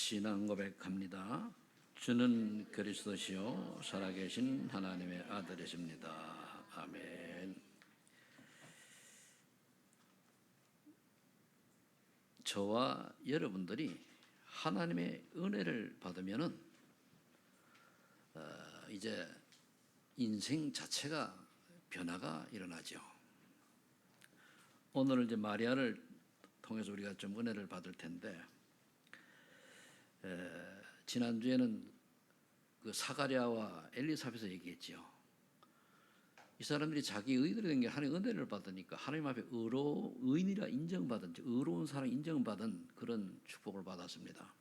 신앙 고백합니다. 주는 그리스도시요 살아계신 하나님의 아들이십니다. 아멘. 저와 여러분들이 하나님의 은혜를 받으면은 이제 인생 자체가 변화가 일어나죠. 오늘 이제 마리아를 통해서 우리가 좀 은혜를 받을 텐데, 지난주에는 그 사가랴와 엘리사벳을 얘기했죠. 이 사람들이 자기 의인이 된 게 하나님의 은혜를 받으니까 하나님 앞에 의인이라 인정받은, 의로운 사람 인정받은 그런 축복을 받았습니다.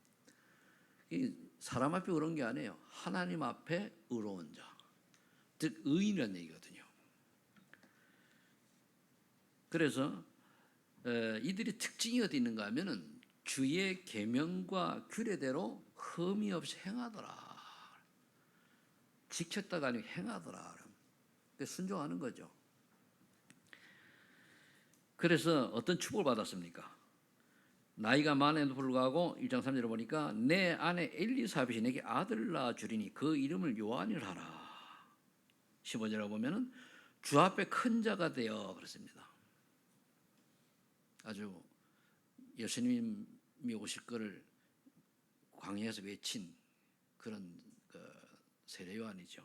이 사람 앞에 의로운 게 아니에요. 하나님 앞에 의로운 자, 즉 의인이라는 얘기거든요. 그래서 이들이 특징이 어디 있는가 하면은 주의 계명과 규례대로 흠이 없이 행하더라. 지켰다가 아니고 행하더라. 순종하는 거죠. 그래서 어떤 축복을 받았습니까? 나이가 많음에도 불구하고 1장 3절을 보니까 내 아내 엘리사벳이 내게 아들을 낳아주리니 그 이름을 요한이라 하라. 15절에 보면은 주 앞에 큰 자가 되어 그랬습니다. 아주 예수님이 오실 거를 광야에서 외친 그런 세례 요한이죠.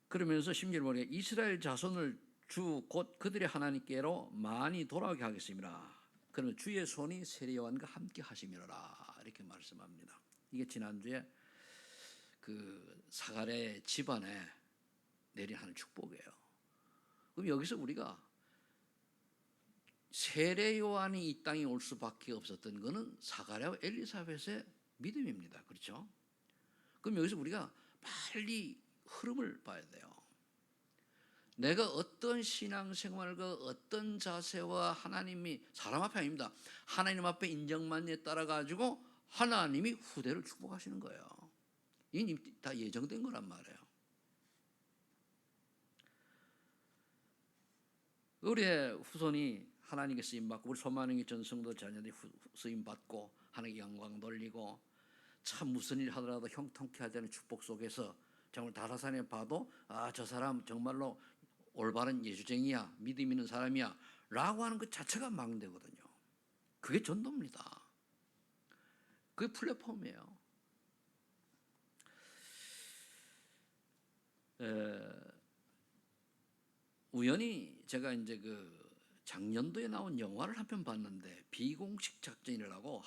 그러면서 16절 보니까 이스라엘 자손을 주 곧 그들의 하나님께로 많이 돌아오게 하겠습니다. 그러면 주의 손이 세례 요한과 함께 하심이라 이렇게 말씀합니다. 이게 지난주에 그 사가랴의 집안에 내린 하는 축복이에요. 그럼 여기서 우리가 세례 요한이 이 땅에 올 수밖에 없었던 것은 사가랴와 엘리사벳의 믿음입니다. 그렇죠? 그럼 여기서 우리가 빨리 흐름을 봐야 돼요. 내가 어떤 신앙생활과 어떤 자세와 하나님이 사람 앞에 아닙니다. 하나님 앞에 인정만에 따라 가지고 하나님이 후대를 축복하시는 거예요. 이게 다 예정된 거란 말이에요. 우리의 후손이 하나님께 쓰임받고 우리 소만영의 전성도 자녀들이 쓰임받고 하나님께 영광 돌리고 참 무슨 일 하더라도 형통케 하자는 축복 속에서 정말 다라산에 봐도 저 사람 정말로 올바른 예수쟁이야, 믿음 있는 사람이야 라고 하는 것 자체가 망대거든요. 그게 전도입니다. 그게 플랫폼이에요. 우연히 제가 이제 그 작년도에 나온 영화를 한 편 봤는데 비공식 작전이라고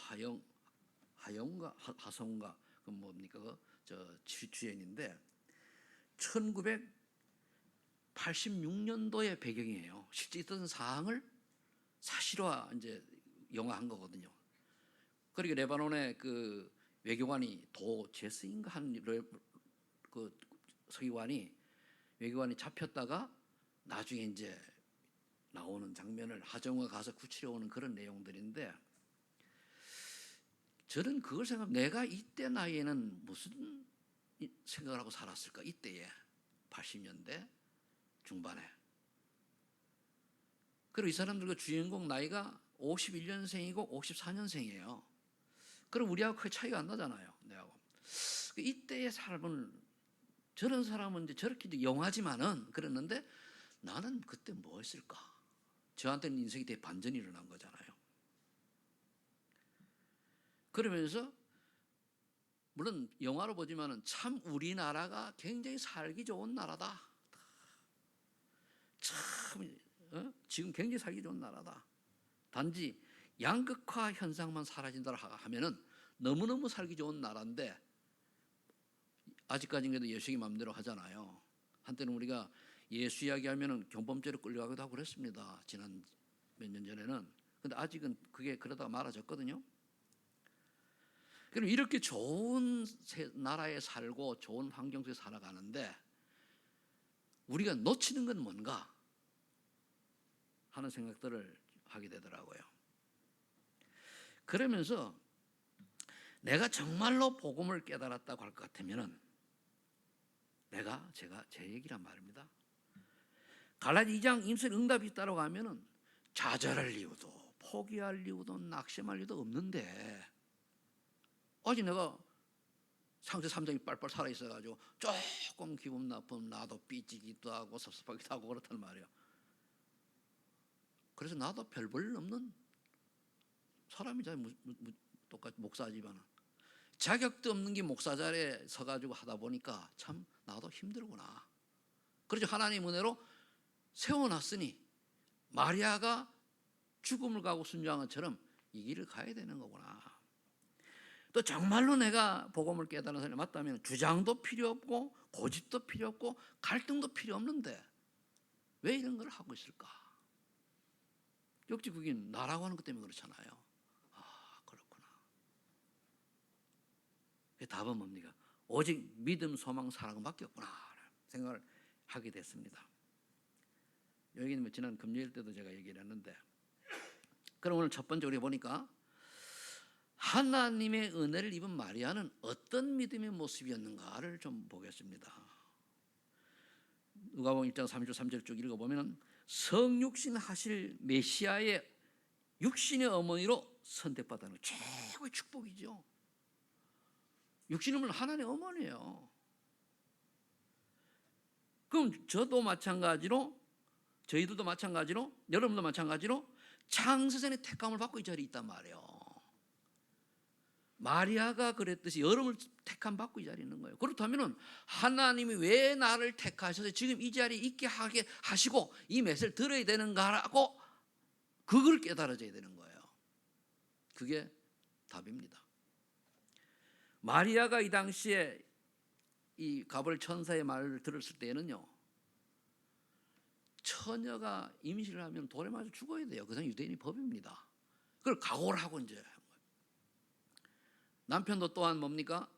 하성가 그 뭡니까 저 주연인데 1986년도의 배경이에요. 실제 있던 사항을 사실화 이제 영화한 거거든요. 그리고 레바논의 그 외교관이 제스인가 한 그 서기관이 외교관이 잡혔다가 나중에 이제 나오는 장면을 하정우가 가서 구치려 오는 그런 내용들인데, 저는 그걸 생각하면 내가 이때 나이에는 무슨 생각을 하고 살았을까? 이때에 80년대 중반에. 그리고 이 사람들과 주인공 나이가 51년생이고 54년생이에요. 그럼 우리하고 크게 차이가 안 나잖아요. 내하고. 이때의 삶을 저런 사람은 이제 저렇게 영하지만은 그랬는데 나는 그때 뭐 했을까? 저한테는 인생이 되게 반전이 일어난 거잖아요. 그러면서 물론 영화로 보지만은 참 우리나라가 굉장히 살기 좋은 나라다. 참 지금 굉장히 살기 좋은 나라다. 단지 양극화 현상만 사라진다 하면은 너무너무 살기 좋은 나라인데 아직까지는 그래도 예수의 마음대로 하잖아요. 한때는 우리가 예수 이야기하면은 경범죄로 끌려가기도 하고 그랬습니다. 지난 몇 년 전에는. 근데 아직은 그게 그러다가 말아졌거든요. 그럼 이렇게 좋은 나라에 살고 좋은 환경 속에 살아가는데 우리가 놓치는 건 뭔가 하는 생각들을 하게 되더라고요. 그러면서 내가 정말로 복음을 깨달았다고 할 것 같으면은 제가 제 얘기란 말입니다. 갈라디 2장 임설 응답이 있다고 하면은 좌절할 이유도 포기할 이유도 낙심할 이유도 없는데 아직 내가 상세 3장이 빨빨 살아있어가지고 조금 기분 나쁘면 나도 삐지기도 하고 섭섭하기도 하고 그렇단 말이에요. 그래서 나도 별 볼 일 없는 사람이잖아요. 똑같이 목사지만 자격도 없는 게 목사 자리에 서가지고 하다 보니까 참 나도 힘들구나. 그래서 하나님 은혜로 세워놨으니 마리아가 죽음을 가고 순종한 것처럼 이 길을 가야 되는 거구나. 또 정말로 내가 복음을 깨달은 사람이 맞다면 주장도 필요 없고 고집도 필요 없고 갈등도 필요 없는데 왜 이런 걸 하고 있을까? 역시 그게 나라고 하는 것 때문에 그렇잖아요. 아, 그렇구나. 답은 뭡니까? 오직 믿음, 소망, 사랑밖에 없구나 생각을 하게 됐습니다. 여기는 뭐 지난 금요일 때도 제가 얘기를 했는데, 그럼 오늘 첫 번째 우리 보니까 하나님의 은혜를 입은 마리아는 어떤 믿음의 모습이었는가를 좀 보겠습니다. 누가복음 1장 3절 3절 쭉 읽어보면 성육신 하실 메시아의 육신의 어머니로 선택받는 거 최고의 축복이죠. 육신이면 하나님의 어머니예요. 그럼 저도 마찬가지로, 저희들도 마찬가지로, 여러분도 마찬가지로 창세전의 택함을 받고 이 자리에 있단 말이에요. 마리아가 그랬듯이 여러분을 택함 받고 이 자리에 있는 거예요. 그렇다면 하나님이 왜 나를 택하셔서 지금 이 자리에 있게 하게 하시고 이 메시지를 들어야 되는가라고 그걸 깨달아져야 되는 거예요. 그게 답입니다. 마리아가 이 당시에 이 가브리엘 천사의 말을 들었을 때는요, 처녀가 임신을 하면 돌에 맞아 죽어야 돼요. 그건 유대인의 법입니다. 그걸 각오를 하고 이제 남편도 또한 뭡니까?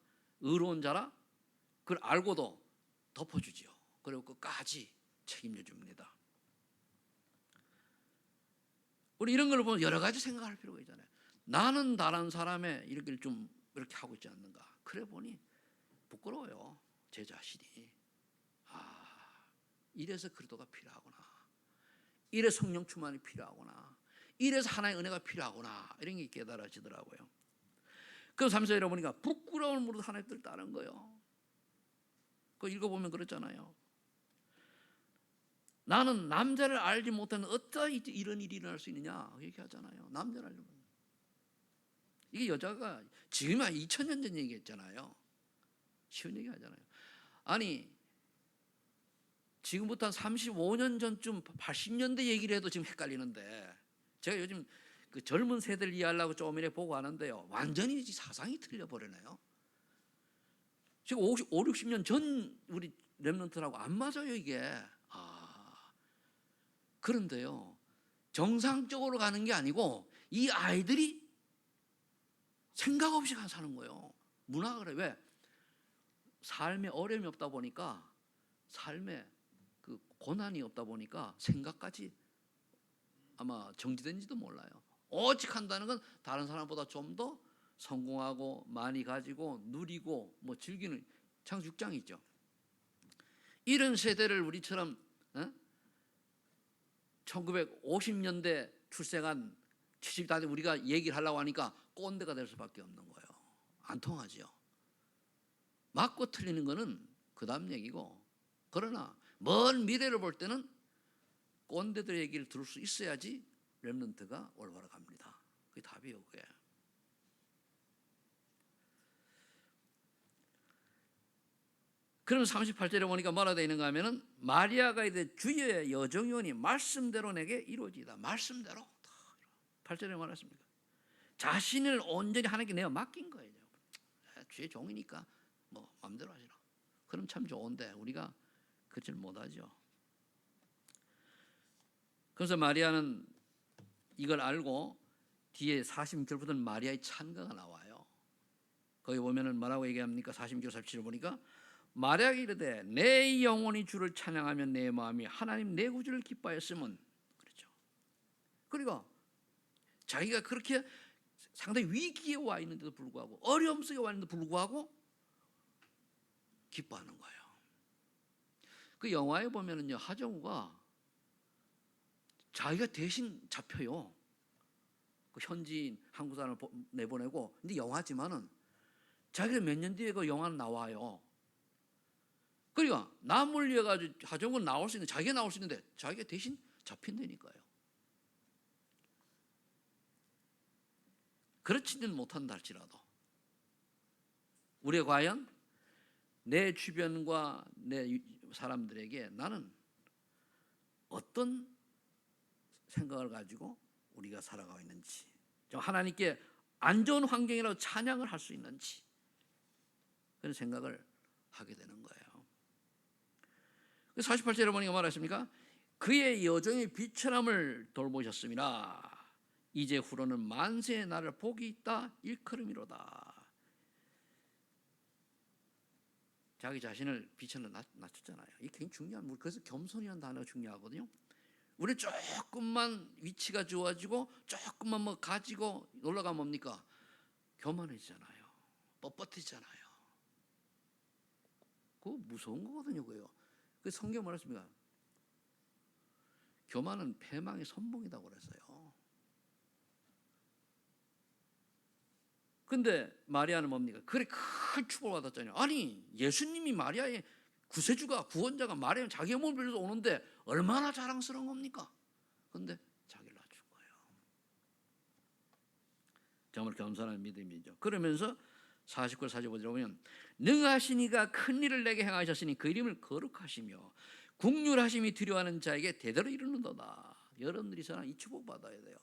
의로운 자라 그걸 알고도 덮어주지요. 그리고 끝까지 책임져 줍니다. 우리 이런 걸 보면 여러 가지 생각할 필요가 있잖아요. 나는 다른 사람의 일을 좀 이렇게 하고 있지 않는가. 그래 보니 부끄러워요. 제 자신이. 이래서 그리스도가 필요하구나. 이래서 성령 충만이 필요하구나. 이래서 하나님의 은혜가 필요하구나. 이런 게 깨달아지더라고요. 그럼 3절에 보니까 부끄러운 무릇 하나님의 뜻을 따른 거예요. 그거 읽어보면 그렇잖아요. 나는 남자를 알지 못하는 어떻게 이런 일이 일어날 수 있느냐 얘기하잖아요. 남자를 알지 못하는. 이게 여자가 지금 2000년 전 얘기했잖아요. 쉬운 얘기 하잖아요. 아니 지금부터 한 35년 전쯤 80년대 얘기를 해도 지금 헷갈리는데, 제가 요즘 그 젊은 세대를 이해하려고 조금 이렇게 보고 하는데요, 완전히 사상이 틀려버리네요. 지금 5, 60년 전 우리 렘넌트라고 안 맞아요 이게. 그런데요, 정상적으로 가는 게 아니고 이 아이들이 생각 없이 사는 거예요. 문화가 그래. 왜? 삶에 어려움이 없다 보니까, 삶에 그 고난이 없다 보니까 생각까지 아마 정지된지도 몰라요. 오직 한다는 건 다른 사람보다 좀 더 성공하고 많이 가지고 누리고 뭐 즐기는 창세기 6장이 있죠. 이런 세대를 우리처럼 1950년대 출생한 70대한테 우리가 얘기를 하려고 하니까 꼰대가 될 수밖에 없는 거예요. 안 통하죠. 맞고 틀리는 거는 그 다음 얘기고, 그러나 먼 미래를 볼 때는 꼰대들의 얘기를 들을 수 있어야지 렘넌트가 올바로 갑니다. 그게 답이에요. 그게. 그럼 38절에 보니까 뭐라 되어 있는가 하면은 마리아가 이제 주의 여정이오니 말씀대로 내게 이루어지다. 말씀대로. 8절에 말했습니다. 자신을 온전히 하나님께 내가 맡긴 거예요. 주의 종이니까 뭐 마음대로 하시라. 그럼 참 좋은데 우리가 그렇지 못하죠. 그래서 마리아는 이걸 알고 뒤에 46절부터는 마리아의 찬가가 나와요. 거기 보면은 뭐라고 얘기합니까? 46절 47절 보니까 마리아가 이르되 내 영혼이 주를 찬양하며 내 마음이 하나님 내 구주를 기뻐하였으면, 그렇죠. 그러니까 자기가 그렇게 상당히 위기에 와 있는데도 불구하고, 어려움 속에 와 있는데도 불구하고 기뻐하는 거예요. 그 영화에 보면은요, 하정우가 자기가 대신 잡혀요. 그 현지인 한국 사람을 내보내고, 근데 영화지만은 자기가 몇 년 뒤에 그 영화는 나와요. 그러니까 남을 위해 가지고 하정은 나올 수 있는, 자기가 나올 수 있는데 자기가 대신 잡힌다니까요. 그렇지는 못한다 할지라도 우리가 과연 내 주변과 내 사람들에게 나는 어떤 생각을 가지고 우리가 살아가고 있는지, 하나님께 안 좋은 환경이라도 찬양을 할 수 있는지 그런 생각을 하게 되는 거예요. 48절에 보니까 말하십니까? 그의 여종의 비천함을 돌보셨음이라 이제 후로는 만세의 날을 복이 있다 일컬음이로다. 자기 자신을 비천을 낮췄잖아요. 이게 굉장히 중요한, 그래서 겸손이라는 단어가 중요하거든요. 우리 조금만 위치가 좋아지고 조금만 뭐 가지고 올라가면 뭡니까? 교만해지잖아요. 뻣뻣해지잖아요. 그거 무서운 거거든요. 그거요. 그 성경 말했습니다. 교만은 패망의 선봉이라고 그랬어요. 근데 마리아는 뭡니까? 그래 큰 축복을 받았잖아요. 아니 예수님이 마리아의 구세주가 구원자가 마리아는 자기 몸을 빌려서 오는데 얼마나 자랑스러운 겁니까? 근데 자기를 낮춘 거예요. 정말 겸손한 믿음이죠. 그러면서 49, 45절에 보면 능하신 이가 큰 일을 내게 행하셨으니 그 이름을 거룩하시며 국률하심이 두려워하는 자에게 대대로 이루는도다. 여러분들이 저는 이 축복 받아야 돼요.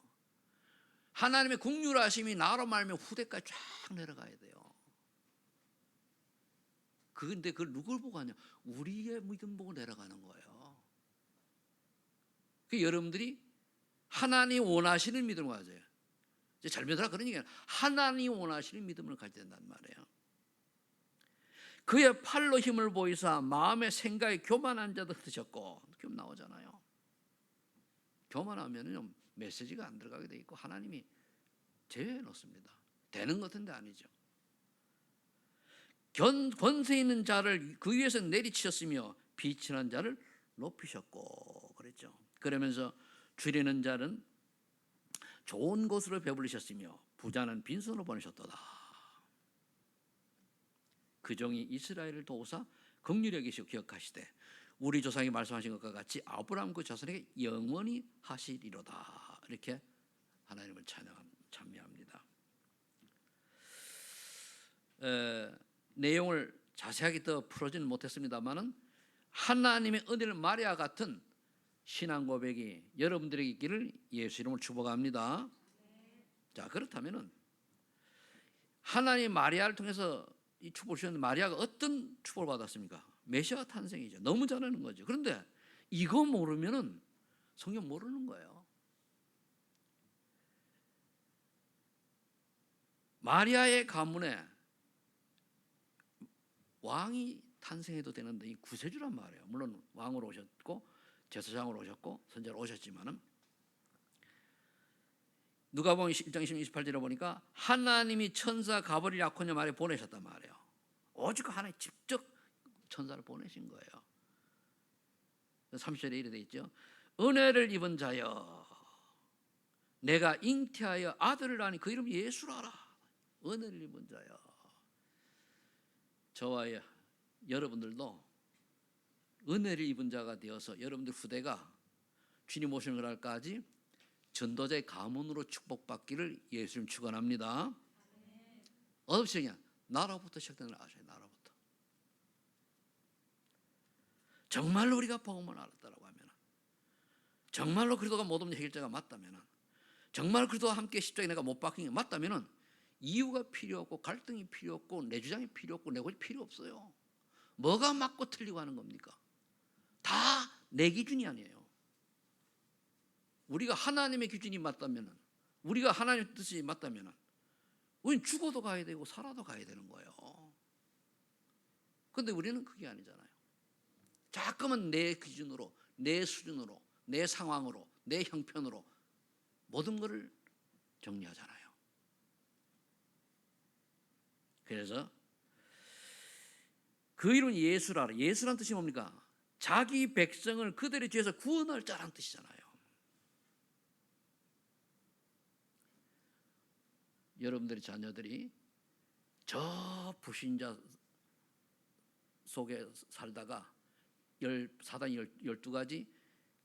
하나님의 국률하심이 나로 말하면 후대까지 쫙 내려가야 돼요. 근데 그걸 누굴 보고 하냐? 우리의 믿음 보고 내려가는 거예요. 그 여러분들이 하나님 원하시는 믿음을 가져요. 잘 믿어라 그런 얘기는 하나님 원하시는 믿음을 가져야 된단 말이에요. 그의 팔로 힘을 보이사 마음의 생각에 교만한 자도 드셨고, 그럼 나오잖아요. 교만하면은 메시지가 안 들어가게 돼 있고 하나님이 제외해 놓습니다. 되는 것 같은데 아니죠. 권세 있는 자를 그 위에서 내리치셨으며 비천한 자를 높이셨고 그랬죠. 그러면서 줄이는 자는 좋은 곳으로 배불리셨으며 부자는 빈손으로 보내셨도다. 그 종이 이스라엘을 도우사 긍휼히 여기시고 기억하시되 우리 조상이 말씀하신 것과 같이 아브라함 그 자손에게 영원히 하시리로다. 이렇게 하나님을 찬미합니다. 내용을 자세하게 더 풀어지는 못했습니다만은 하나님의 은혜를 마리아 같은 신앙 고백이 여러분들에게 있기를 예수 이름으로 축복합니다. 자, 그렇다면은 하나님 마리아를 통해서 이 축복을 주셨는데 마리아가 어떤 축복을 받았습니까? 메시아 탄생이죠. 너무 잘하는 거죠. 그런데 이거 모르면은 성경 모르는 거예요. 마리아의 가문에 왕이 탄생해도 되는데 이 구세주란 말이에요. 물론 왕으로 오셨고 제사장으로 오셨고 선지자로 오셨지만은 누가복음 1장 28절에 보니까 하나님이 천사 가브리엘 아코냐 말에 보내셨단 말이에요. 오직 하나님 직접 천사를 보내신 거예요. 30절에 이래 돼 있죠. 은혜를 입은 자여 내가 잉태하여 아들을 낳으니 그 이름 예수라라. 은혜를 입은 자여. 저와 여러분들도 은혜를 입은 자가 되어서 여러분들 후대가 주님 오시는 날까지 전도자의 가문으로 축복받기를 예수님 축원합니다. 어디서 시작이냐? 나라부터 시작되는 걸 아셔요. 나라부터. 정말로 우리가 복음을 알았다라고 하면, 정말로 그리스도가 모든 해결자가 맞다면, 정말 그리스도와 함께 십자가에 내가 못 박힌 게 맞다면 이유가 필요 없고 갈등이 필요 없고 내 주장이 필요 없고 내 것이 필요 없어요. 뭐가 맞고 틀리고 하는 겁니까? 다 내 기준이 아니에요. 우리가 하나님의 기준이 맞다면, 우리가 하나님의 뜻이 맞다면 우리는 죽어도 가야 되고 살아도 가야 되는 거예요. 그런데 우리는 그게 아니잖아요. 자꾸만 내 기준으로, 내 수준으로, 내 상황으로, 내 형편으로 모든 것을 정리하잖아요. 그래서 그 이름 예수라. 예수란 뜻이 뭡니까? 자기 백성을 그들의 죄에서 구원할 자라는 뜻이잖아요. 여러분들의 자녀들이 저 불신자 속에 살다가 사단 12가지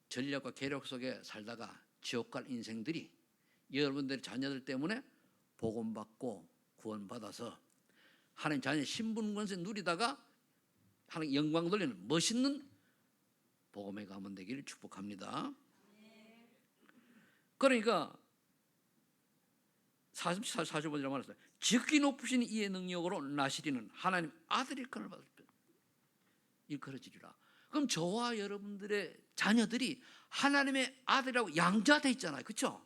전략과 계략 속에 살다가 지옥 갈 인생들이 여러분들의 자녀들 때문에 복음받고 구원받아서 하나님 자녀의 신분 권세 누리다가 하나님 영광 돌리는 멋있는 복음의 가문 되기를 축복합니다. 그러니까 45절에 말했어요. 지극히 높으신 이의 능력으로 나시리는 하나님 아들의 일컬을 받을 때 일컬어지리라. 그럼 저와 여러분들의 자녀들이 하나님의 아들이라고 양자돼 있잖아요. 그렇죠?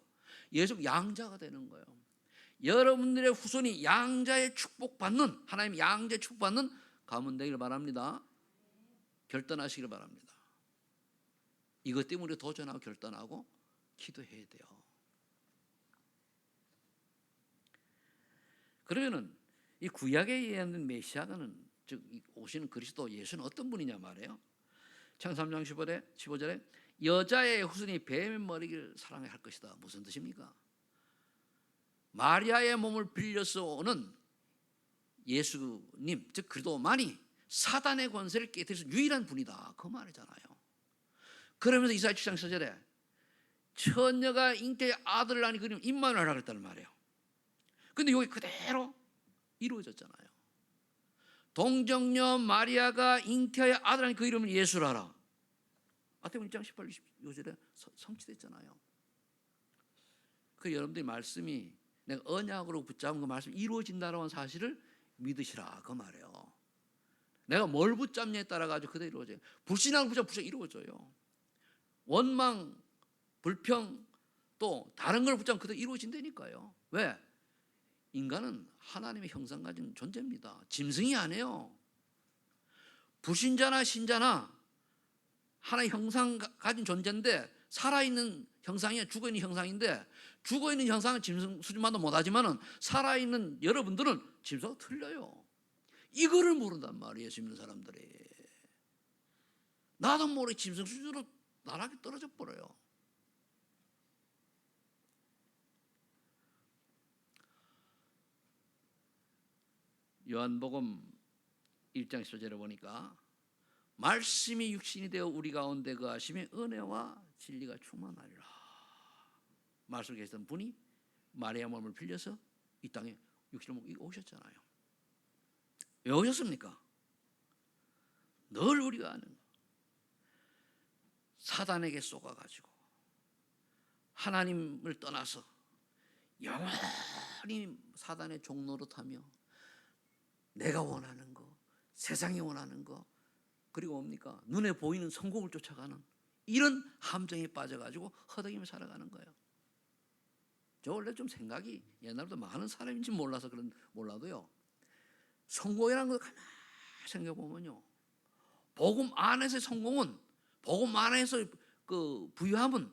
예수 양자가 되는 거예요. 여러분들의 후손이 양자의 축복받는, 하나님 양자의 축복받는 가문 되기를 바랍니다. 결단하시길 바랍니다. 이것 때문에 우리가 도전하고 결단하고 기도해야 돼요. 그러면은 이 구약에 의한 메시아는, 즉 오시는 그리스도 예수는 어떤 분이냐 말이에요. 창세기 3장 15절에 여자의 후손이 뱀의 머리를 사랑해 할 것이다. 무슨 뜻입니까? 마리아의 몸을 빌려서 오는 예수님, 즉 그리스도만이 사단의 권세를 깨뜨려서 유일한 분이다. 그 말이잖아요. 그러면서 이사야 7장 4절에 처녀가 잉태의 아들을 낳으니 그러면 임마누엘이라 그랬다는 말이에요. 근데 여기 그대로 이루어졌잖아요. 동정녀 마리아가 잉태의 아들 낳으니 그 이름은 예수라라. 마태복음 1장 18, 25절에 성취됐잖아요. 그 여러분들이 말씀이 내가 언약으로 붙잡은 그 말씀이 이루어진다라는 사실을 믿으시라 그 말이에요. 내가 뭘 붙잡냐에 따라 가지고 그대로 이루어져요. 불신앙을 붙잡으면 이루어져요. 원망, 불평 또 다른 걸 붙잡으면 그대로 이루어진다니까요. 왜? 인간은 하나님의 형상 가진 존재입니다. 짐승이 아니에요. 불신자나 신자나 하나의 형상 가진 존재인데, 살아있는 형상이 죽어있는 형상인데, 죽어있는 형상은 짐승 수준만도 못하지만 살아있는 여러분들은 짐승하고 틀려요. 이거를 모른단 말이에요. 예수 믿는 사람들이. 나도 모르게 짐승 수준으로 나락에 떨어져 버려요. 요한복음 1장 10절에 보니까 말씀이 육신이 되어 우리 가운데 거하심에 은혜와 진리가 충만하리라. 말씀에 계시던 분이 마리아 몸을 빌려서 이 땅에 육신을 먹고 오셨잖아요. 왜 오셨습니까? 늘 우리가 아는 사단에게 쏘가가지고 하나님을 떠나서 영원히 사단의 종노릇하며 내가 원하는 거, 세상이 원하는 거, 그리고 뭡니까? 눈에 보이는 성공을 쫓아가는 이런 함정에 빠져가지고 허덕이며 살아가는 거예요. 저 원래 좀 생각이 옛날부터 많은 사람인지 몰라서 몰라도요. 성공이라는 걸 가만히 생각해보면요. 복음 안에서의 성공은, 복음 안에서 그 부유함은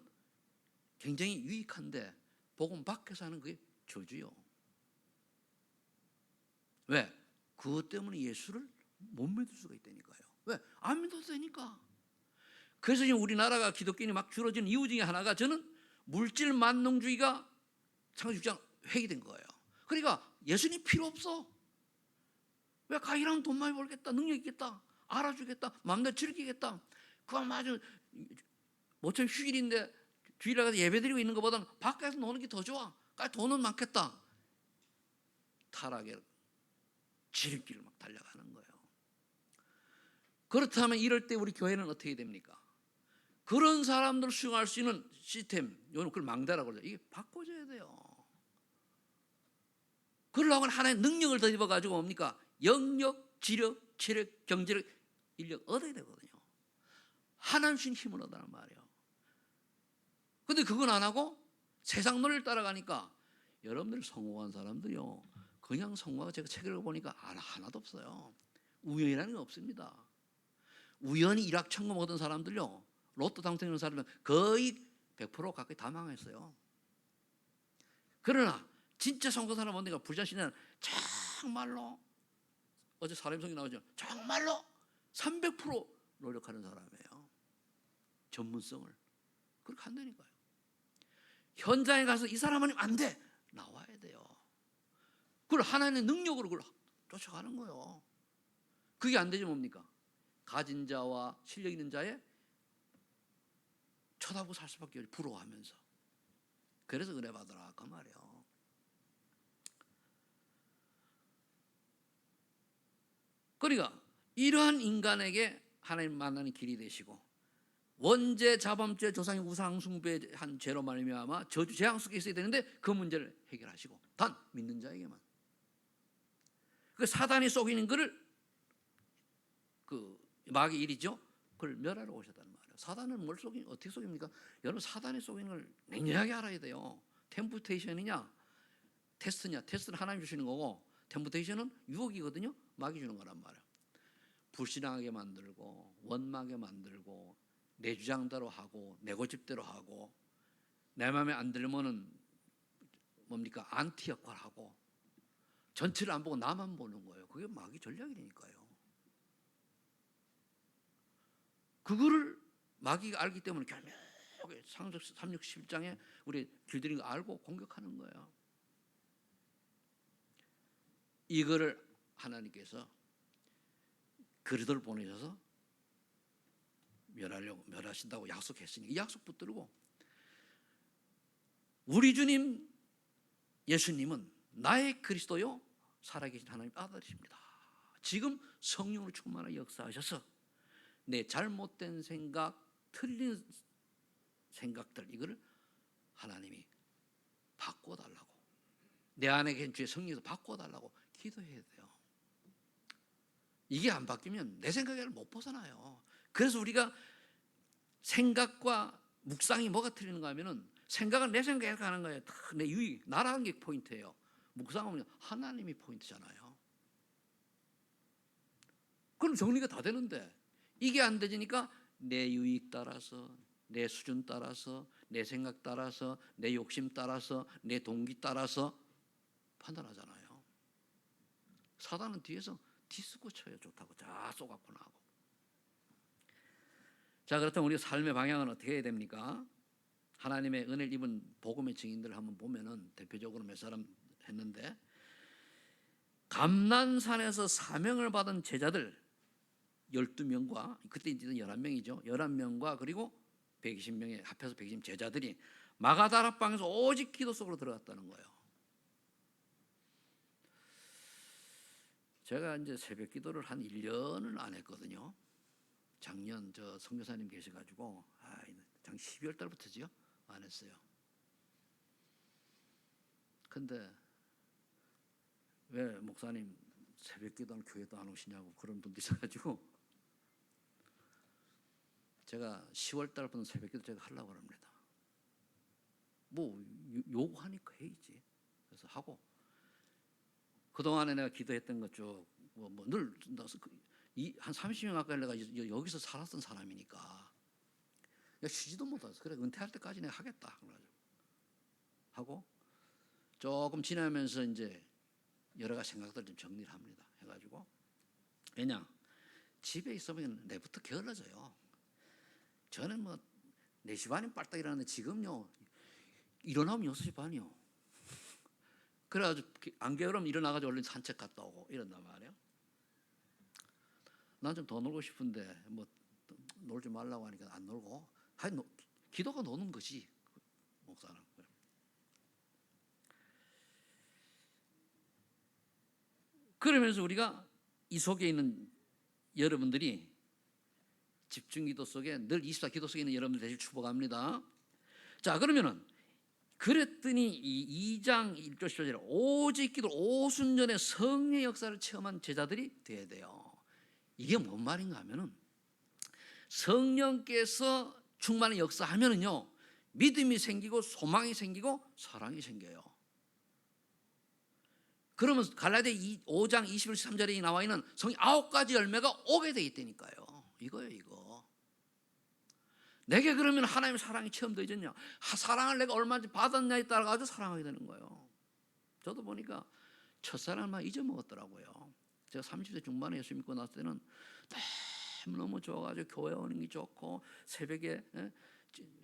굉장히 유익한데 복음 밖에서 하는 그게 저주요. 왜? 그것 때문에 예수를 못 믿을 수가 있다니까요. 왜? 안 믿어도 되니까. 그래서 지금 우리나라가 기독교인이 막 줄어지는 이유 중에 하나가, 저는 물질 만능주의가 창세기 6장 회귀된 거예요. 그러니까 예수님 필요 없어. 왜? 가일하면 돈 많이 벌겠다, 능력 있겠다, 알아주겠다, 마음대로 즐기겠다. 그거 맞아. 모처럼 휴일인데 주일에 가서 예배드리고 있는 것보다는 밖에서 노는 게 더 좋아. 돈은 많겠다. 타락의 지름길을 막 달려가는 거예요. 그렇다면 이럴 때 우리 교회는 어떻게 됩니까? 그런 사람들을 수용할 수 있는 시스템, 그걸 망대라고 그러죠. 이게 바꿔줘야 돼요. 그러려고 하나의 능력을 더입어가지고 뭡니까? 영력, 지력, 체력, 경제력, 인력 얻어야 되거든요. 하나님 주신 힘을 얻으란 말이에요. 근데 그건 안 하고 세상 논리를 따라가니까 여러분들 성공한 사람들이요, 그냥 성공하고, 제가 책을 보니까 하나도 없어요. 우연이라는 게 없습니다. 우연히 일확천금 얻은 사람들요, 로또 당첨된 사람은 거의 100% 가까이 다 망했어요. 그러나 진짜 성공한 사람 어디가 불자신은 정말로, 어제 사람성이 나오죠. 정말로 300% 노력하는 사람이에요. 전문성을. 그렇게 한다니까요. 현장에 가서 이 사람 아니면 안 돼, 나와야 돼요. 그걸 하나님의 능력으로 그걸 쫓아가는 거예요. 그게 안 되지 뭡니까? 가진 자와 실력 있는 자의 쳐다보고 살 수밖에 없지, 부러워하면서. 그래서 은혜 받으라 그 말이에요. 그러니까 이러한 인간에게 하나님 만나는 길이 되시고, 원죄, 자범죄, 조상의 우상 숭배의 한 죄로 말미암아 저주 재앙 속에 있어야 되는데 그 문제를 해결하시고 단 믿는 자에게만. 그 사단이 속이는 것을 그 마귀 일이죠. 그걸 멸하러 오셨다는 말이에요. 사단은 뭘 속이 어떻게 속입니까? 여러분 사단이 속이는 걸 냉정하게 알아야 돼요. 템프테이션이냐 테스트냐. 테스트는 하나님 주시는 거고 템프테이션은 유혹이거든요. 마귀 주는 거란 말이에요. 불신하게 만들고 원망하게 만들고 내 주장대로 하고 내 고집대로 하고 내 마음에 안 들면은 뭡니까? 안티 역할하고 전체를 안 보고 나만 보는 거예요. 그게 마귀 전략이니까요. 그거를 마귀가 알기 때문에 결국에 367장에 우리 길들인 거 알고 공격하는 거예요. 이거를 하나님께서 그리스도를 보내셔서 멸하신다고 약속했으니 이 약속 붙들고 우리 주님 예수님은 나의 그리스도요 살아계신 하나님 아들이십니다. 지금 성령으로 충만하게 역사하셔서 내 잘못된 생각, 틀린 생각들 이거를 하나님이 바꿔달라고, 내 안에 계신 주의 성령에서 바꿔달라고 기도해야 돼요. 이게 안 바뀌면 내 생각을 못 벗어나요. 그래서 우리가 생각과 묵상이 뭐가 틀리는가 하면은 생각은 내 생각에 가는 거예요. 내 유익, 나라는 게 포인트예요. 묵상하면 하나님이 포인트잖아요. 그럼 정리가 다 되는데 이게 안 되니까 내 유익 따라서, 내 수준 따라서, 내 생각 따라서, 내 욕심 따라서, 내 동기 따라서 판단하잖아요. 사단은 뒤에서 디스코 쳐요. 좋다고 자 쏘갖고 나고. 자, 그렇다면 우리 삶의 방향은 어떻게 해야 됩니까? 하나님의 은혜를 입은 복음의 증인들을 한번 보면은 대표적으로 몇 사람 했는데, 감난산에서 사명을 받은 제자들 12명과 그때 이제 11명이죠. 11명과 그리고 120명의 합해서 120 제자들이 마가다락방에서 오직 기도 속으로 들어갔다는 거예요. 제가 이제 새벽 기도를 한 1년을 안 했거든요. 작년 저 선교사님 계셔가지고 작 12월 달부터지요 안 했어요. 근데 왜 목사님 새벽 기도는 교회도 안 오시냐고 그런 분도 있어가지고 제가 10월 달부터 새벽 기도 제가 하려고 합니다. 뭐 요구하니까 해야지. 그래서 하고 그동안에 내가 기도했던 것 쭉 늘 한 30년 가까이 내가 여기서 살았던 사람이니까 쉬지도 못해서 그래 은퇴할 때까지 내가 하겠다 하고 조금 지나면서 이제 여러 가지 생각들을 좀 정리를 합니다. 해가지고 왜냐 집에 있으면 내부터 게을러져요. 저는 뭐 4시 반이면 빨딱 일어나는데 지금요 일어나면 6시 반이요. 그래가지고 안 게으르면 일어나가지고 얼른 산책 갔다 오고 이런단 말이에요. 난 좀 더 놀고 싶은데 뭐 놀지 말라고 하니까 안 놀고 기도가 노는 거지 목사는. 그러면서 우리가 이 속에 있는 여러분들이 집중기도 속에 늘 24 기도 속에 있는 여러분들 되실 축복합니다. 자, 그러면은 그랬더니 이 2장 1절 10절 오직 기도 오순전의 성의 역사를 체험한 제자들이 돼야 돼요. 이게 뭔 말인가 하면은 성령께서 충만한 역사하면은요 믿음이 생기고 소망이 생기고 사랑이 생겨요. 그러면 갈라디아 5장 21-23절에 나와 있는 성의 9가지 열매가 오게 돼 있다니까요. 이거예요 이거. 내게 그러면 하나님의 사랑이 체험되어졌냐, 사랑을 내가 얼마나 받았냐에 따라 가지고 사랑하게 되는 거예요. 저도 보니까 첫사랑을 막 잊어먹었더라고요. 제가 30대 중반에 예수 믿고 났을 때는 너무 좋아가지고 교회 오는 게 좋고 새벽에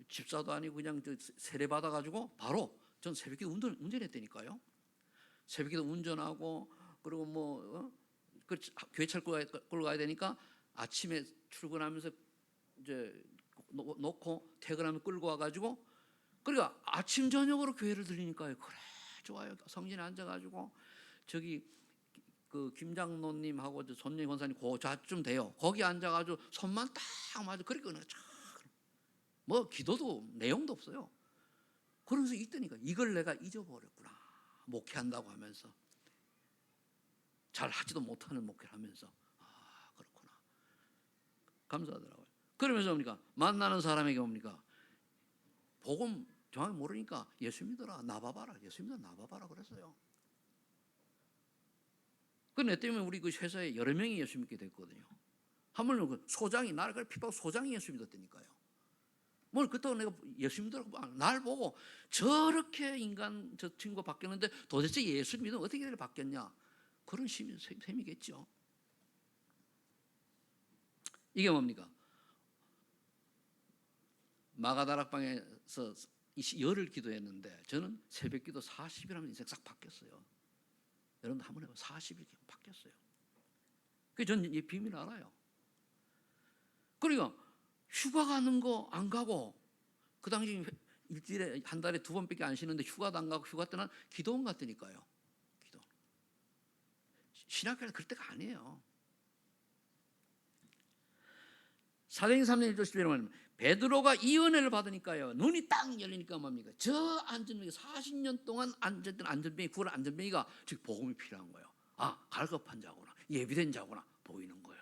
집사도 아니고 그냥 세례 받아가지고 바로 전 새벽에 운전했다니까요. 새벽에 운전하고 그리고 그 교회 차 끌고 가야 되니까 아침에 출근하면서 이제 놓고 퇴근하면 끌고 와가지고, 그러니까 아침 저녁으로 교회를 들리니까요. 그래 좋아요. 성진에 앉아가지고 저기 그 김장로님하고 손예희 권사님 그 좌쯤 돼요. 거기 앉아가지고 손만 딱 맞아. 그러니까 뭐 기도도 내용도 없어요. 그러면서 있더니까 이걸 내가 잊어버렸구나. 목회한다고 하면서 잘 하지도 못하는 목회를 하면서 그렇구나. 감사하더라고요. 그러면서 뭡니까? 만나는 사람에게 뭡니까? 복음 정확히 모르니까 예수 믿어라, 나봐봐라, 예수 믿어 나봐봐라 그랬어요. 그내 때문에 우리 그 회사에 여러 명이 예수 믿게 됐거든요. 하물며 그 소장이 나를 그래 핍박 소장이 예수 믿었다니까요. 뭘 그렇다고 내가 예수 믿으라고 날 보고 저렇게 인간 저 친구가 바뀌었는데 도대체 예수 믿으면 어떻게 바뀌었냐, 그런 셈이겠죠. 이게 뭡니까? 마가다락방에서 열흘 기도했는데 저는 새벽 기도 40일 하면 인생 싹 바뀌었어요. 여러분도 한번 해봐. 40일 바뀌었어요. 그래서 저는 이 비밀을 알아요. 그러니까 휴가 가는 거 안 가고, 그 당시 일주일에 한 달에 2번밖에 안 쉬는데 휴가도 안 가고, 휴가 때는 기도원 갔다니까요. 기도. 신학교는 그럴 때가 아니에요. 사도행전 3장 1절 11절 말하면 베드로가 이 은혜를 받으니까요, 눈이 딱 열리니까 뭡니까? 저 안전뱅이 40년 동안 앉았던 안전뱅이, 구원 안전뱅이가 즉 복음이 필요한 거예요. 갈급한 자구나, 예비된 자구나 보이는 거예요.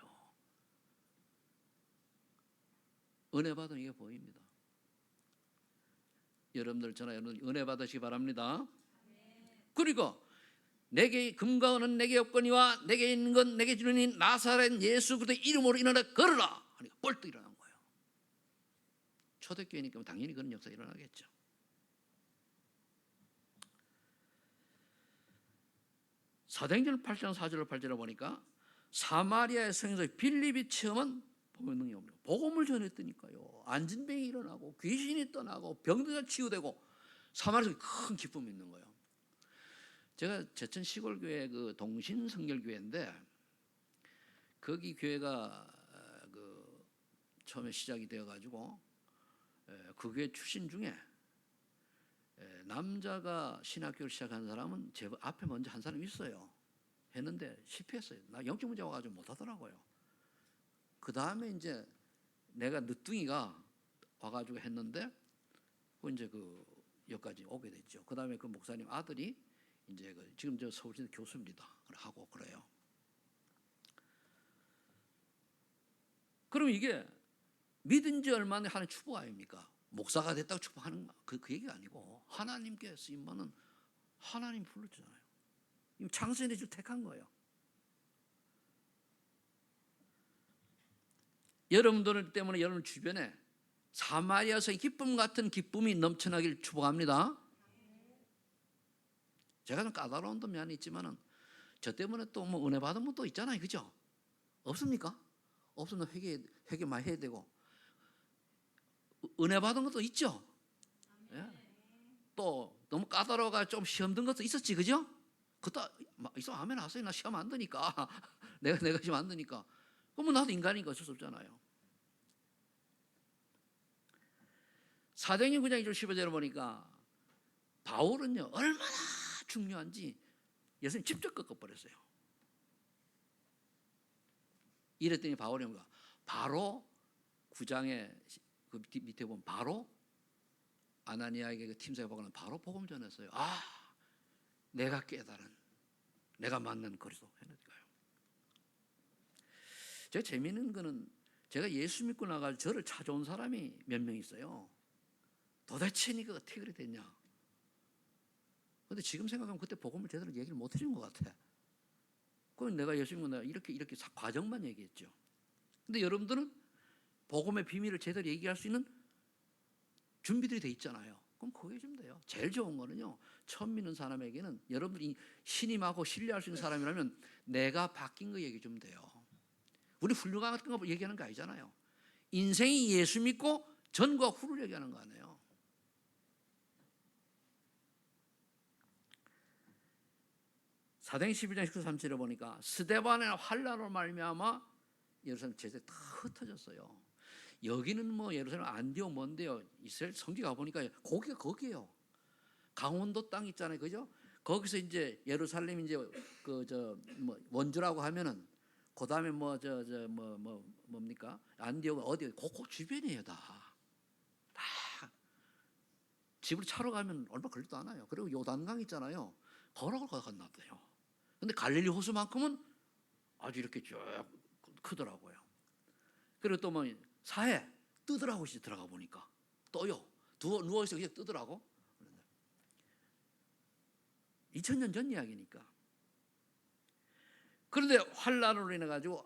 은혜 받은 이게 보입니다. 여러분들 은혜 받으시기 바랍니다. 그리고 내게 금과 은은 내게 없거니와 내게 있는 건 내게 주는 나사렛 예수 그리스도의 이름으로 일어나 걸으라 하니까 벌떡 일어난 거예요. 초대교회니까 당연히 그런 역사가 일어나겠죠. 사도행전 8장 4절로 8절을 보니까 사마리아의 성에서 빌립이 체험한 복음의 능력이 옵니다. 복음을 전했더니까요, 안진병이 일어나고 귀신이 떠나고 병들가 치유되고 사마리아에서 큰 기쁨이 있는 거예요. 제가 제천 시골교회 그 동신성결교회인데, 거기 교회가 그 처음에 시작이 되어가지고 그 교회 출신 중에 남자가 신학교를 시작한 사람은 제 앞에 먼저 한 사람이 있어요. 했는데 실패했어요. 나 영적 문제 와가지고 못하더라고요. 그 다음에 이제 내가 늦둥이가 와가지고 했는데 이제 그 여기까지 오게 됐죠. 그 다음에 그 목사님 아들이 이제 지금 저 서울대 교수입니다. 하고 그래요. 그럼 이게 믿은 지 얼마 만에 하는 축복 아닙니까? 목사가 됐다고 축복하는 그 얘기가 아니고, 하나님께 쓰임받는 하나님 불렀잖아요. 창세인의 줄 택한 거예요. 여러분들 때문에 여러분 주변에 사마리아서의 기쁨 같은 기쁨이 넘쳐나길 축복합니다. 제가 좀 까다로운 면이 있지만은 저 때문에 또 뭐 은혜 받은 분도 있잖아요, 그죠? 없습니까? 없으면 회개 많이 해야 되고, 은혜 받은 것도 있죠. 예? 또 너무 까다로워가 좀 시험 든 것도 있었지, 그죠? 그것도 있으면 아멘 하세요. 나 시험 안 드니까. 내가 시험 안 드니까. 그러면 나도 인간이니까 어쩔 수 없잖아요. 사도행전 9장 1절 15절을 보니까 바울은요, 얼마나 중요한지 예수님 직접 꺾어버렸어요. 이랬더니 바울이 뭔가 바로 9장에 그 밑에 보면 바로 아나니아에게 그 팀사에 보고는 바로 복음을 전했어요. 내가 깨달은, 내가 만난 그리스도 했는가요? 제가 재미있는 거는 제가 예수 믿고 나가서 저를 찾아온 사람이 몇 명 있어요. 도대체 네가 어떻게 그래 됐냐? 근데 지금 생각하면 그때 복음을 제대로 얘기를 못 해준 것 같아. 그럼 내가 예수 믿고 내가 이렇게 과정만 얘기했죠. 근데 여러분들은 복음의 비밀을 제대로 얘기할 수 있는 준비들이 돼 있잖아요. 그럼 그거 해주면 돼요. 제일 좋은 거는요, 처음 믿는 사람에게는 여러분들이 신임하고 신뢰할 수 있는 사람이라면 내가 바뀐 거 얘기해 주면 돼요. 우리 훌륭한 같은 거 얘기하는 거 아니잖아요. 인생이 예수 믿고 전과 후를 얘기하는 거 아니에요. 사도행 11장 19-37에 보니까 스데반의 환난으로 말미암아 예루살렘 제재 다 흩어졌어요. 여기는 뭐 예루살렘 안디옥 뭔데요? 이스라엘 성지 가보니까 거기가 거기에요. 강원도 땅 있잖아요, 그죠? 거기서 이제 예루살렘 이제 그 저 뭐 원주라고 하면은 그 다음에 뭐 뭡니까? 안디옥 어디 곳곳 주변이에요 다. 집으로 차로 가면 얼마 걸리도 않아요. 그리고 요단강 있잖아요. 걸어가 건너대요. 근데 갈릴리 호수만큼은 아주 이렇게 쭉 크더라고요. 그리고 또 뭐 사해 뜨더라고 들어가 보니까 떠요. 누워 있어 그냥 뜨더라고. 2000년 전 이야기니까. 그런데 환란으로 인해 가지고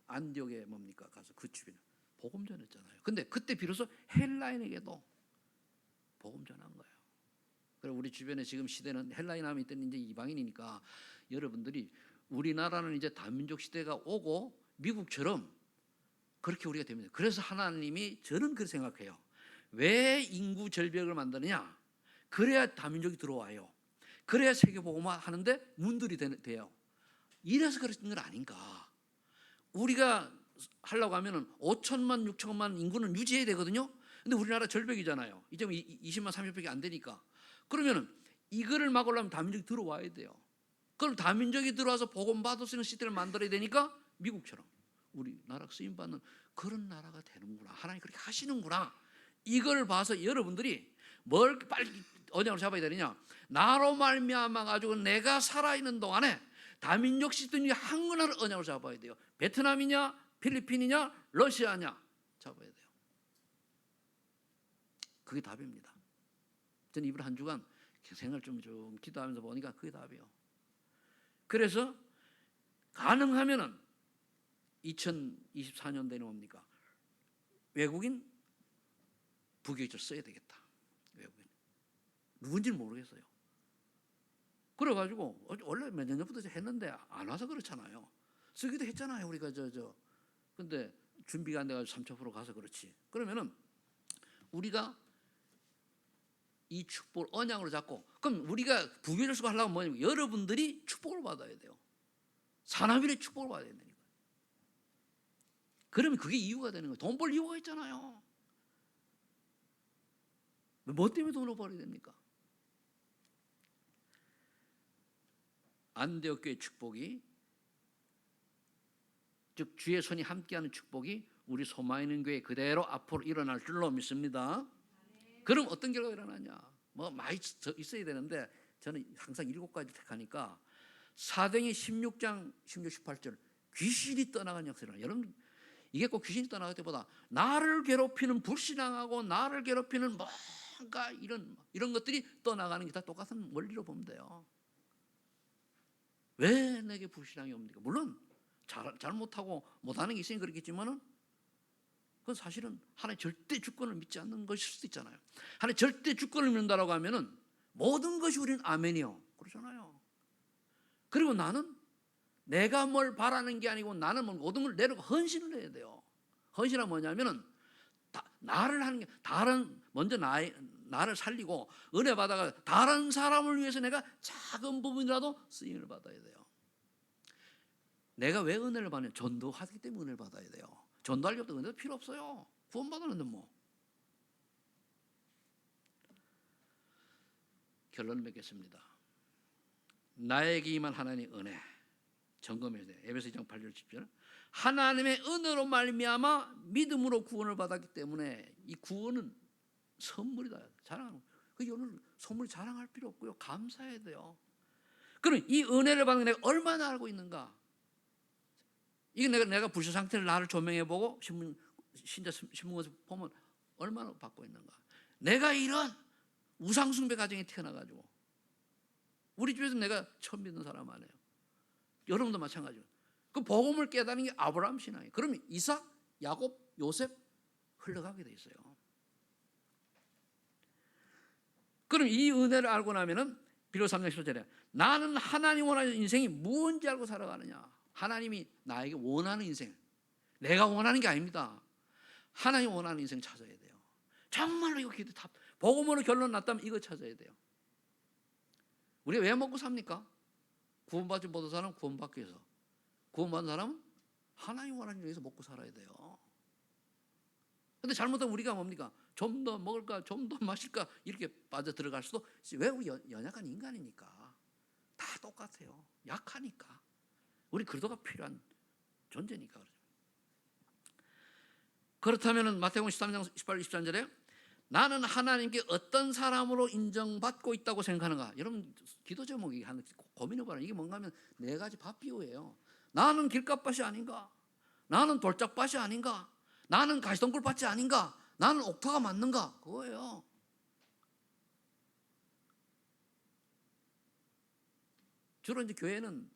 안디옥에 뭡니까 가서 그 주변에 복음 전했잖아요. 근데 그때 비로소 헬라인에게도 복음 전한 거예요. 그리고 우리 주변에 지금 시대는 헬라인 하면 이때는 이제 이방인이니까 여러분들이 우리나라는 이제 다민족 시대가 오고 미국처럼 그렇게 우리가 됩니다. 그래서 하나님이 저는 그렇게 생각해요. 왜 인구 절벽을 만드느냐? 그래야 다민족이 들어와요. 그래야 세계복음화 하는데 문들이 돼요. 이래서 그런 건 아닌가? 우리가 하려고 하면은 5천만, 6천만 인구는 유지해야 되거든요. 근데 우리나라 절벽이잖아요. 이제 20만, 30밖에 안 되니까. 그러면은 이거를 막으려면 다민족이 들어와야 돼요. 그럼 다민족이 들어와서 복음 받을 수 있는 시대를 만들어야 되니까 미국처럼 우리나라 쓰임 받는 그런 나라가 되는구나. 하나님 그렇게 하시는구나. 이걸 봐서 여러분들이 뭘 빨리 언약을 잡아야 되느냐? 나로 말미암아 가지고 내가 살아있는 동안에 다민족 시스템이 한군나라 언약을 잡아야 돼요. 베트남이냐, 필리핀이냐, 러시아냐 잡아야 돼요. 그게 답입니다. 저는 이번 한 주간 생각을 좀 기도하면서 보니까 그게 답이에요. 그래서 가능하면은 2024년도에는 뭡니까? 외국인 부교육자 써야 되겠다. 외국인 누군지는 모르겠어요. 그래가지고 원래 몇 년 전부터 했는데 안 와서 그렇잖아요. 쓰기도 했잖아요. 우리가 근데 준비가 안 돼가지고 3차 가서 그렇지. 그러면은 우리가 이 축복을 언약으로 잡고, 그럼 우리가 부교를 쓰고 하려면 뭐냐면 여러분들이 축복을 받아야 돼요. 사람인의 축복을 받아야 되는 거예요. 그러면 그게 이유가 되는 거예요. 돈 벌 이유가 있잖아요. 뭐 때문에 돈을 벌어야 됩니까? 안디옥 교회 축복이, 즉 주의 손이 함께하는 축복이 우리 소마이는 교회 그대로 앞으로 일어날 줄로 믿습니다. 그럼 어떤 결과가 일어나냐? 뭐 많이 있어야 되는데 저는 항상 7가지 택하니까 사도행전 16장 16, 18절 귀신이 떠나간 역사를. 여러분 이게 꼭 귀신이 떠나갈 때보다 나를 괴롭히는 불신앙하고 나를 괴롭히는 뭔가 이런 것들이 떠나가는 게 다 똑같은 원리로 보면 돼요. 왜 내게 불신앙이 옵니까? 물론 잘못하고 못하는 게 있으니 그렇겠지만은 그건 사실은 하나의 절대 주권을 믿지 않는 것일 수도 있잖아요. 하나의 절대 주권을 믿는다라고 하면은 모든 것이 우리는 아멘이요. 그러잖아요. 그리고 나는 내가 뭘 바라는 게 아니고 나는 모든 걸 내려고 헌신을 해야 돼요. 헌신은 뭐냐면은 나를 하는 게 먼저 나를 살리고 은혜 받아가 다른 사람을 위해서 내가 작은 부분이라도 쓰임을 받아야 돼요. 내가 왜 은혜를 받냐? 전도하기 때문에 은혜를 받아야 돼요. 전도할 게 없다 은혜도 필요 없어요. 구원받았는데 뭐. 결론을 맺겠습니다. 나에게 임한 하나님의 은혜 점검해야 돼요. 에베소 2장 8절 10절 하나님의 은혜로 말미암아 믿음으로 구원을 받았기 때문에 이 구원은 선물이다. 자랑. 그 오늘 선물 자랑할 필요 없고요. 감사해야 돼요. 그럼 이 은혜를 받는 내가 얼마나 알고 있는가? 이게 내가 불신 상태를 나를 조명해보고 신자 신문에서 보면 얼마나 받고 있는가? 내가 이런 우상숭배 가정에 태어나가지고 우리 집에서 내가 처음 믿는 사람 아니에요. 여러분도 마찬가지고. 그 복음을 깨닫는 게 아브라함 신앙이에요. 그러면 이삭, 야곱, 요셉 흘러가게 돼 있어요. 그럼 이 은혜를 알고 나면은 빌립보서 3장 10절에 나는 하나님 원하는 인생이 무엇인지 알고 살아가느냐. 하나님이 나에게 원하는 인생, 내가 원하는 게 아닙니다. 하나님 원하는 인생 찾아야 돼요. 정말로 이거 기도 답, 복음으로 결론 났다면 이거 찾아야 돼요. 우리가 왜 먹고 삽니까? 구원받지 못한 사람은 구원받기 위해서, 구원받은 사람은 하나님 원하는 위해서 먹고 살아야 돼요. 근데 잘못하면 우리가 뭡니까? 좀 더 먹을까, 좀 더 마실까 이렇게 빠져 들어갈 수도. 왜? 우리 연약한 인간이니까. 다 똑같아요. 약하니까. 우리 그리도가 필요한 존재니까. 그렇다면 마태복음 13장 18, 23절에 나는 하나님께 어떤 사람으로 인정받고 있다고 생각하는가? 여러분 기도 제목이 하는 고민해봐라. 이게 뭔가 하면 네 가지 밥비유예요. 나는 길가밭이 아닌가? 나는 돌짝밭이 아닌가? 나는 가시덤굴밭이 아닌가? 나는 옥토가 맞는가? 그거예요. 주로 이제 교회는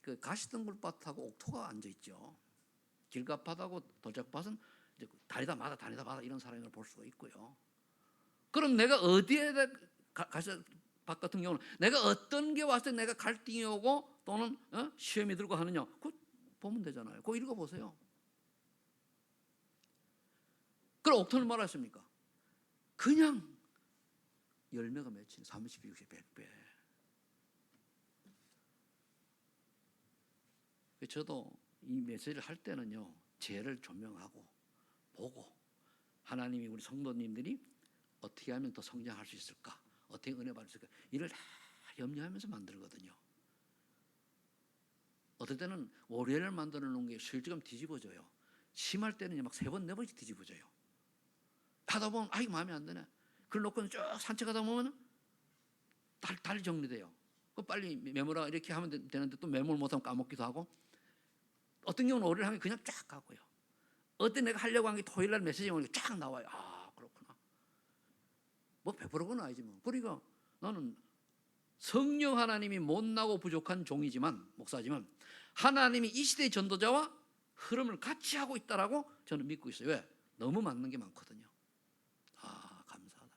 그 가시덤굴밭하고 옥토가 앉아 있죠. 길가밭하고 돌짝밭은 이제 다니다 마다 이런 사람을 볼 수가 있고요. 그럼 내가 어디에 가시밭 같은 경우는 내가 어떤 게 왔을 때 내가 갈등이 오고 또는 시험이 들고 하느냐, 그거 보면 되잖아요. 그거 읽어보세요. 그럼 옥토는 뭐라 했습니까? 그냥 열매가 맺힌 30배, 60배, 100배. 저도 이 메시지를 할 때는요, 죄를 조명하고 보고 하나님이 우리 성도님들이 어떻게 하면 더 성장할 수 있을까, 어떻게 은혜 받을 수 있을까, 이를 다 염려하면서 만들거든요. 어떨 때는 월요일을 만들어 놓은 게 수요일쯤 뒤집어져요. 심할 때는 막 3번, 4번씩 뒤집어져요. 하다 보면 아이 마음에 안 드네. 그걸 놓고 쭉 산책하다 보면 달리 정리돼요. 그 빨리 메모라 이렇게 하면 되는데 또 메모를 못하면 까먹기도 하고, 어떤 경우는 월요일 하면 그냥 쫙 가고요. 어떤 내가 하려고 한 게 토요일날 메시지 오니까 쫙 나와요. 아 그렇구나. 뭐 100%는 아니지 뭐. 그러니까 나는 성령 하나님이 못나고 부족한 종이지만, 목사지만 하나님이 이 시대의 전도자와 흐름을 같이 하고 있다라고 저는 믿고 있어요. 왜? 너무 맞는 게 많거든요. 아 감사하다.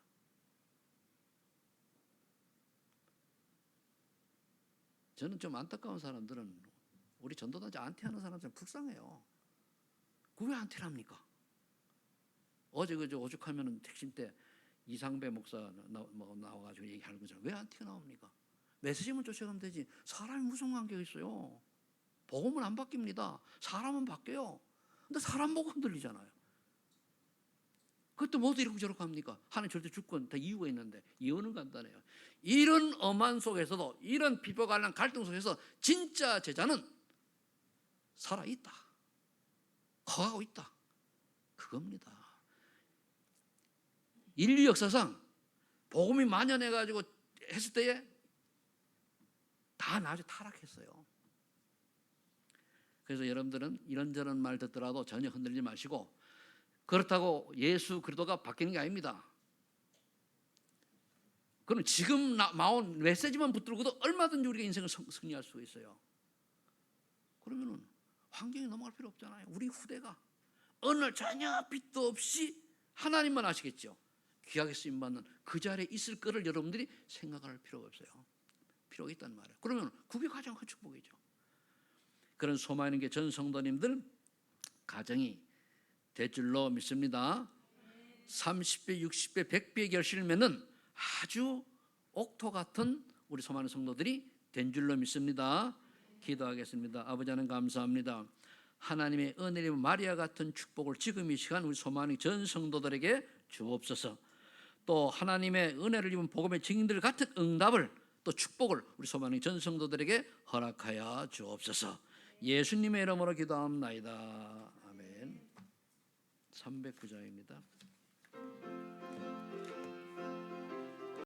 저는 좀 안타까운 사람들은 우리 전도단체 안티하는 사람들 불쌍해요. 그 왜 안티를 합니까? 어제 그저 오죽하면 택신 때 이상배 목사 나와가지고 얘기하는 거잖아요. 왜 안티가 나옵니까? 메시지만 쫓아가면 되지. 사람이 무슨 관계가 있어요? 복음은 안 바뀝니다. 사람은 바뀌어요. 근데 사람 보고 흔들리잖아요. 그것도 모두 이렇게 저렇게 합니까? 하나님 절대 주권 다 이유가 있는데, 이유는 간단해요. 이런 엄한 속에서도, 이런 비벼갈란 갈등 속에서 진짜 제자는 살아있다, 커가고 있다, 그겁니다. 인류 역사상 복음이 만연해가지고 했을 때에 다 나중에 타락했어요. 그래서 여러분들은 이런저런 말 듣더라도 전혀 흔들리지 마시고, 그렇다고 예수 그리스도가 바뀌는 게 아닙니다. 그럼 지금 나온 메시지만 붙들고도 얼마든지 우리가 인생을 승리할 수 있어요. 그러면은 환경에 넘어갈 필요 없잖아요. 우리 후대가 어느 날 전혀 빛도 없이 하나님만 아시겠죠, 귀하게 쓰임받는 그 자리에 있을 거를 여러분들이 생각할 필요가 없어요. 필요가 있다는 말이에요. 그러면 그게 가장 큰 축복이죠. 그런 소망 있는 게 전 성도님들 가정이 될 줄로 믿습니다. 30배, 60배, 100배의 결실을 맺는 아주 옥토 같은 우리 소망하는 성도들이 된 줄로 믿습니다. 기도하겠습니다. 아버지 하나님 감사합니다. 하나님의 은혜를 입은 마리아 같은 축복을 지금 이 시간 우리 소망하는 전 성도들에게 주옵소서. 또 하나님의 은혜를 입은 복음의 증인들 같은 응답을, 또 축복을 우리 소망하는 전 성도들에게 허락하여 주옵소서. 예수님의 이름으로 기도합나이다. 아멘. 309장입니다.